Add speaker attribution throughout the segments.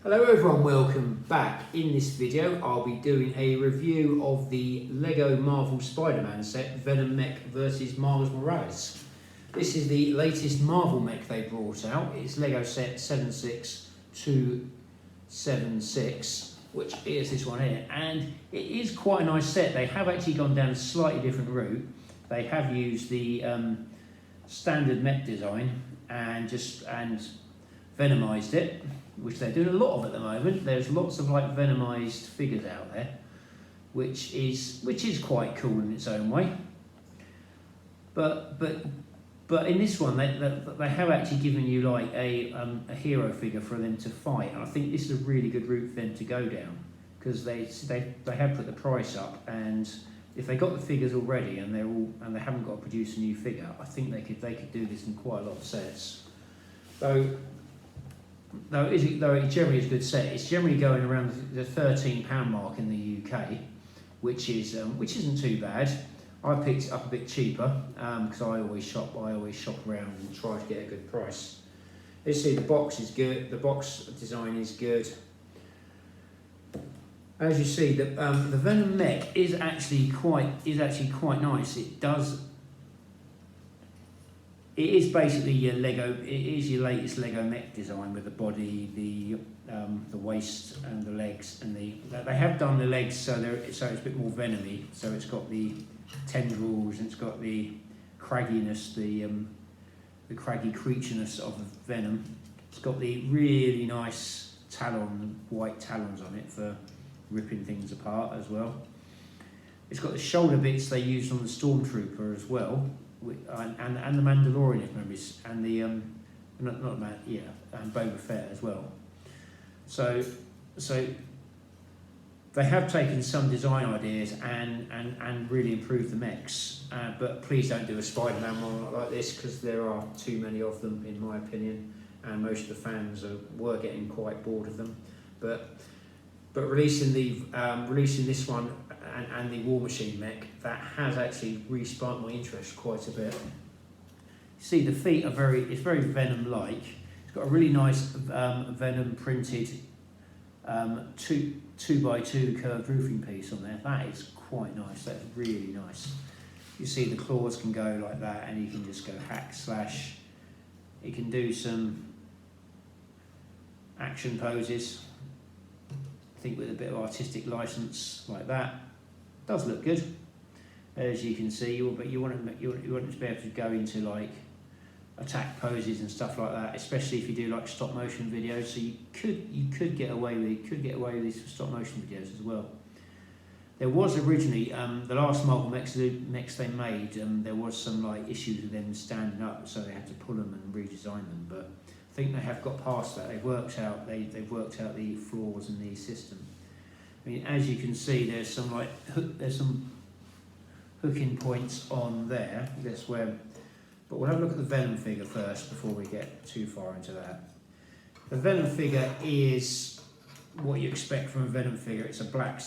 Speaker 1: Hello everyone, welcome back. In this video I'll be doing a review of the LEGO Marvel Spider-Man set Venom Mech vs Miles Morales. This is the latest Marvel mech they brought out. It's LEGO set 76276, which is this one here, and it is quite a nice set. They have actually gone down a slightly different route. They have used the standard mech design and Venomized it, which they're doing a lot of at the moment. There's lots of like Venomized figures out there, which is quite cool in its own way. But in this one, they have actually given you like a hero figure for them to fight, and I think this is a really good route for them to go down, because they have put the price up, and if they got the figures already and they haven't got to produce a new figure, I think they could do this in quite a lot of sets. Though it generally is a good set, it's generally going around the £13 mark in the UK, which isn't too bad. I picked it up a bit cheaper because I always shop around and try to get a good price. You see the box is good. The box design is good. As you see, the Venom Mech is actually quite nice. It is basically your Lego. It is your latest Lego mech design with the body, the waist, and the legs, and they have done the legs so it's a bit more venomy. So it's got the tendrils and it's got the cragginess, the craggy creatureness of the venom. It's got the really nice white talons on it for ripping things apart as well. It's got the shoulder bits they used on the Stormtrooper as well. And the Mandalorian, if memories, and the and Boba Fett as well. So they have taken some design ideas and really improved the mechs. But please don't do a Spider-Man one like this, because there are too many of them, in my opinion, and most of the fans were getting quite bored of them. But releasing this one and the War Machine mech, that has actually re-sparked my interest quite a bit. See, the feet are it's very Venom-like. It's got a really nice Venom printed 2x2 curved roofing piece on there. That is quite nice. That's really nice. You see the claws can go like that, and you can just go hack slash. You can do some action poses, I think, with a bit of artistic license like that. Does look good, as you can see. But you want it to be able to go into like attack poses and stuff like that, especially if you do like stop motion videos. So you could get away with these stop motion videos as well. There was originally the last Marvel mechs they made. There was some like issues with them standing up, so they had to pull them and redesign them. But I think they have got past that. They've worked out the flaws in the system. I mean, as you can see, there's some hooking points on there. But we'll have a look at the Venom figure first before we get too far into that. The Venom figure is what you expect from a Venom figure. It's a black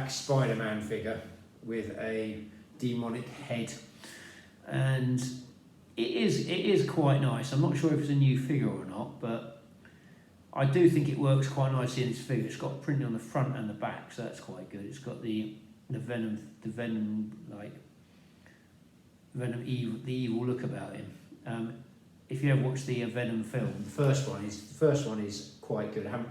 Speaker 1: Spider-Man figure with a demonic head, and it is quite nice. I'm not sure if it's a new figure or not, but I do think it works quite nicely in this figure. It's got printing on the front and the back, so that's quite good. It's got the evil look about him. If you ever watched the Venom film, the first one is quite good. I can't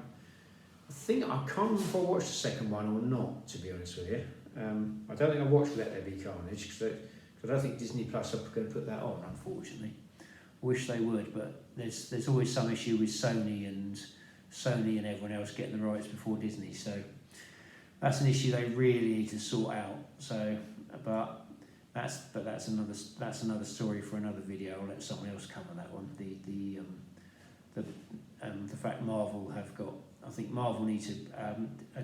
Speaker 1: remember if I watched the second one or not, to be honest with you. I don't think I watched Let There Be Carnage, because I don't think Disney Plus are going to put that on, unfortunately. I wish they would, but there's always some issue with Sony and everyone else getting the rights before Disney. So that's an issue they really need to sort out. So, but that's another story for another video. I'll let someone else cover that one. The fact Marvel have got. I think Marvel need to.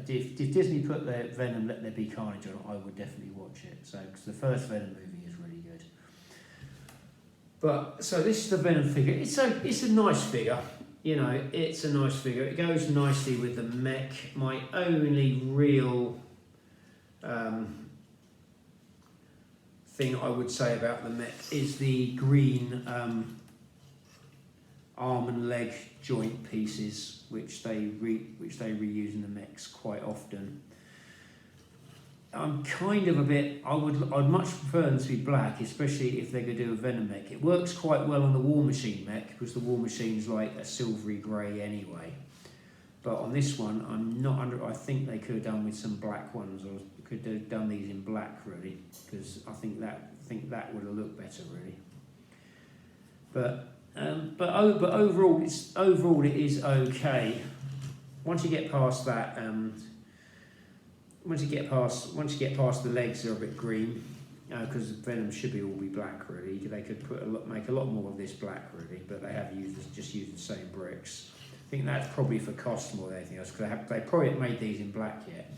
Speaker 1: If Disney put their Venom Let There Be Carnage on, I would definitely watch it. So, because the first Venom movie is really good. But so this is the Venom figure. It's a nice figure. You know, it's a nice figure. It goes nicely with the mech. My only real thing I would say about the mech is the green arm and leg joint pieces, which they reuse in the mechs quite often. I'm kind of a bit. I'd much prefer them to be black, especially if they're going to do a Venom mech. It works quite well on the War Machine mech because the War Machine's like a silvery grey anyway. But on this one, I'm not under. I think they could have done with some black ones, or could have done these in black really, because I think that would have looked better really. But overall, it is okay. Once you get past that, once you get past the legs, they're a bit green, because Venom should all be black really. They could make a lot more of this black really, but they have just used the same bricks. I think that's probably for cost more than anything else, because they probably haven't made these in black yet,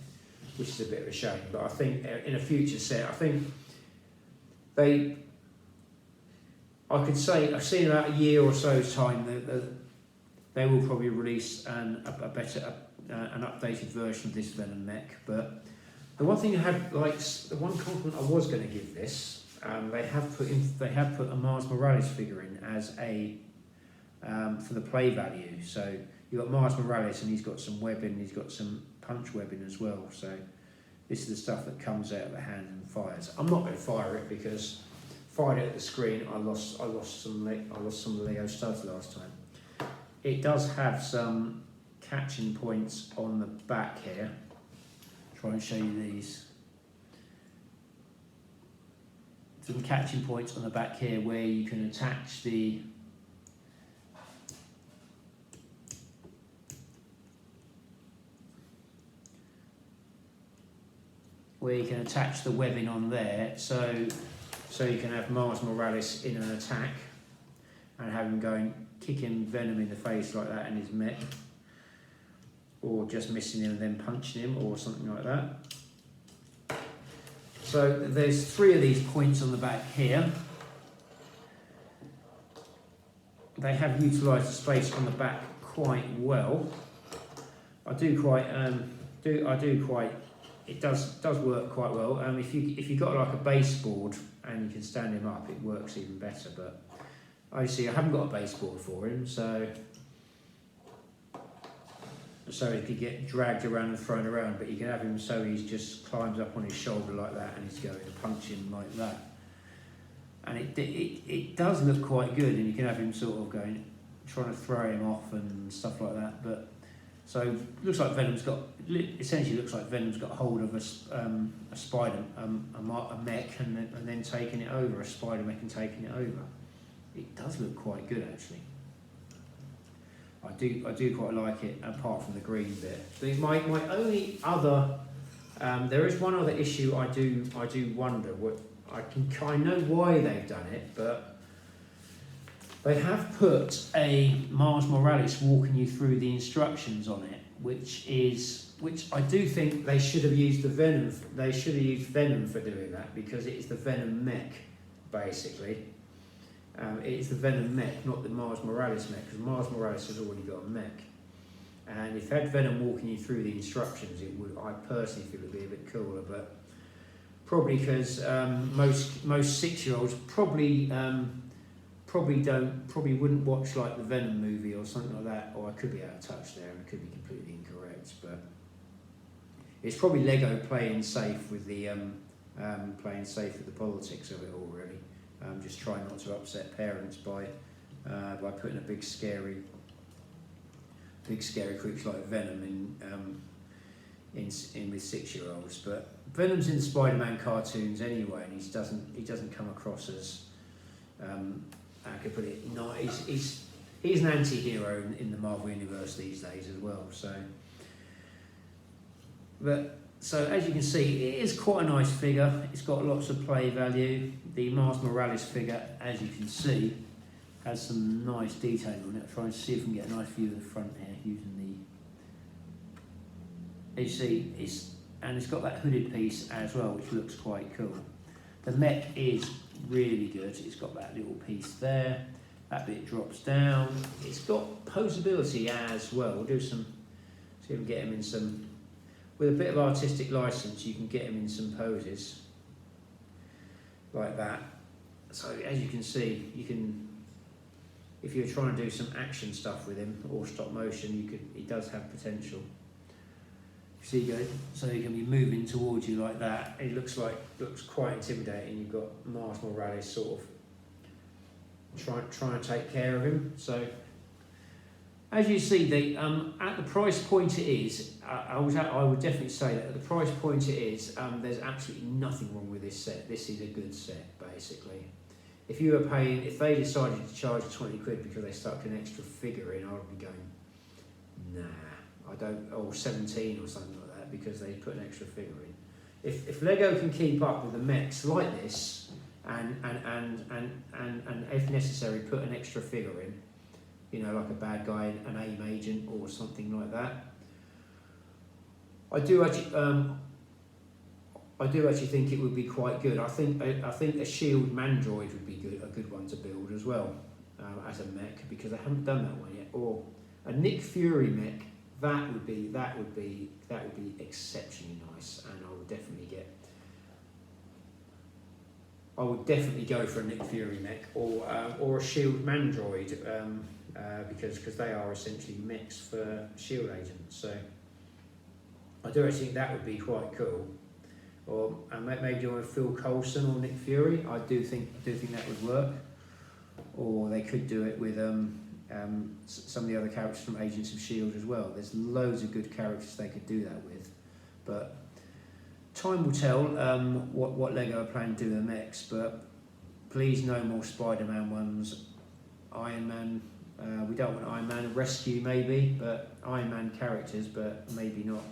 Speaker 1: which is a bit of a shame. But I think in a future set, I think I could say I've seen about a year or so's time that they will probably release an updated version of this Venom mech. But the one thing the one compliment I was going to give this, they have put a Miles Morales figure in as a for the play value. So you've got Miles Morales and he's got some webbing, he's got some punch webbing as well. So this is the stuff that comes out of the hand and fires. I'm not going to fire it because fired it at the screen. I lost some Lego studs last time. It does have some catching points on the back here. Try and show you these. Some catching points on the back here where you can attach the webbing on there, so you can have Miles Morales in an attack and have him kicking Venom in the face like that in his mech, or just missing him and then punching him or something like that. So there's 3 of these points on the back here. They have utilised the space on the back quite well. It does work quite well. If you've got like a baseboard and you can stand him up, it works even better. But obviously I haven't got a baseboard for him, so he could get dragged around and thrown around. But you can have him so he just climbs up on his shoulder like that and he's going to punch him like that. And it does look quite good, and you can have him sort of trying to throw him off and stuff like that. But so looks like Venom's got hold of a spider, a mech, and then taking it over, a spider mech and taking it over. It does look quite good actually. I do quite like it, apart from the green bit. My only other there is one other issue I do wonder. I know why they've done it, but they have put a Miles Morales walking you through the instructions on it, which I do think they should have used the Venom. They should have used Venom for doing that, because it is the Venom mech, basically. It's the Venom mech, not the Miles Morales mech, because Miles Morales has already got a mech. And if they had Venom walking you through the instructions, I personally feel it would be a bit cooler. But probably because most 6-year-olds probably wouldn't watch like the Venom movie or something like that. Or I could be out of touch there, and I could be completely incorrect. But it's probably Lego playing safe with the politics of it all, really. Just trying not to upset parents by putting a big scary creature like Venom in with 6-year-olds. But Venom's in the Spider-Man cartoons anyway, and he doesn't come across as I could put it. No, he's an anti-hero in the Marvel universe these days as well. So as you can see, it is quite a nice figure. It's got lots of play value. The Miles Morales figure, as you can see, has some nice detailing on it. I'll try and see if we can get a nice view of the front here using the. As you see, it's got that hooded piece as well, which looks quite cool. The mech is really good. It's got that little piece there. That bit drops down. It's got posability as well. We'll do some. See if we can get him in some. With a bit of artistic license, you can get him in some poses like that. So as you can see, you can if you're trying to do some action stuff with him or stop motion, he does have potential. So he can be moving towards you like that. It looks quite intimidating. You've got Mars Morales sort of trying to take care of him. So as you see, at the price point it is, I would definitely say that at the price point it is, there's absolutely nothing wrong with this set. This is a good set, basically. If you were paying, if they decided to charge 20 quid because they stuck an extra figure in, I would be going, nah, I don't, or 17 or something like that, because they put an extra figure in. If Lego can keep up with the mechs like this, and if necessary put an extra figure in, you know, like a bad guy, an AIM agent or something like that, I do actually think it would be quite good. I think a Shield Mandroid would be a good one to build as well, as a mech, because I haven't done that one yet. Or a Nick Fury mech, that would be exceptionally nice, and I would definitely go for a Nick Fury mech, or a Shield Mandroid, because they are essentially mechs for Shield agents. So I do actually think that would be quite cool. Or maybe do a Phil Coulson or Nick Fury. I do think that would work. Or they could do it with some of the other characters from Agents of S.H.I.E.L.D. as well. There's loads of good characters they could do that with. But time will tell what Lego are planning to do with the mechs. But please, no more Spider-Man ones. Iron Man. We don't want Iron Man. Rescue maybe, but Iron Man characters, but maybe not.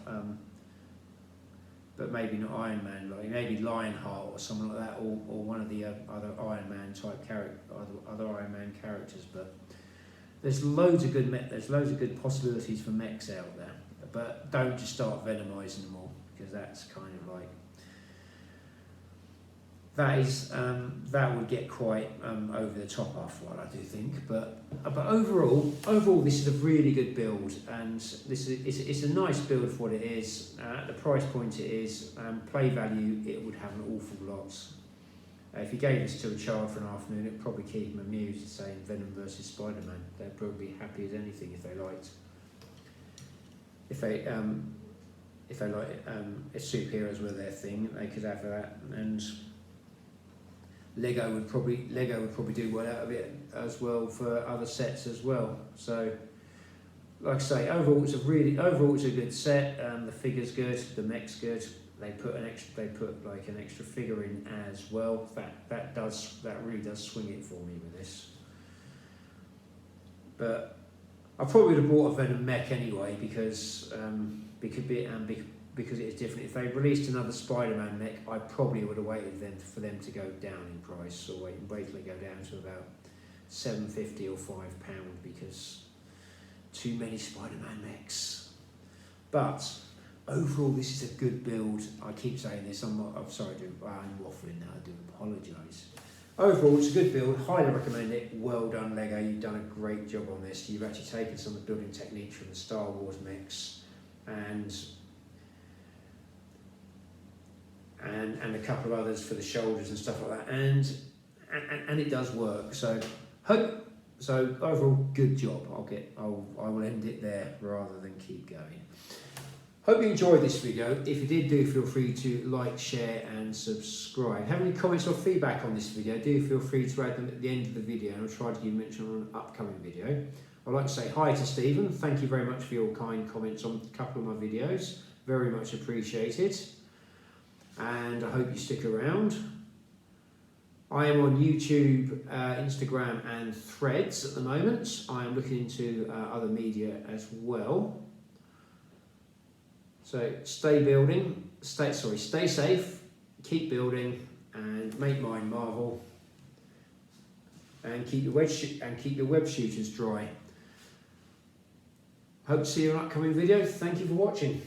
Speaker 1: But maybe not Iron Man, like maybe Lionheart or someone like that, or one of the other Iron Man type other Iron Man characters. But there's loads of good possibilities for mechs out there. But don't just start Venomizing them all, because that's kind of like that would get quite over the top after a while, I do think. But overall, this is a really good build, and it's a nice build for what it is. At the price point it is, play value, it would have an awful lot. If you gave this to a child for an afternoon, it'd probably keep them amused, saying Venom versus Spider-Man. They'd probably be happy as anything if they liked. If they like if superheroes were their thing, they could have that. And Lego would probably do well out of it as well for other sets as well. So, like I say, overall it's a good set. The figure's good, the mech's good. They put like an extra figure in as well. That really does swing it for me with this. But I probably would have bought a Venom Mech anyway, because because it is different. If they released another Spider-Man mech, I probably would have waited for them to go down in price, or wait till they go down to about £7.50 or £5, because too many Spider-Man mechs. But overall, this is a good build. I keep saying this. I'm sorry, I'm waffling now. I do apologise. Overall, it's a good build. Highly recommend it. Well done, Lego. You've done a great job on this. You've actually taken some of the building techniques from the Star Wars mechs and a couple of others for the shoulders and stuff like that, and it does work. So overall, good job. I will end it there rather than keep going. Hope you enjoyed this video. If you did, do feel free to like, share and subscribe. Have any comments or feedback on this video, do feel free to add them at the end of the video, and I'll try to give you mention on an upcoming video. I'd like to say hi to Stephen. Thank you very much for your kind comments on a couple of my videos. Very much appreciated. And I hope you stick around. I am on YouTube, Instagram and Threads at the moment. I am looking into other media as well. So stay safe, keep building, and make mine marvel. And keep your web shooters dry. Hope to see you in an upcoming video. Thank you for watching.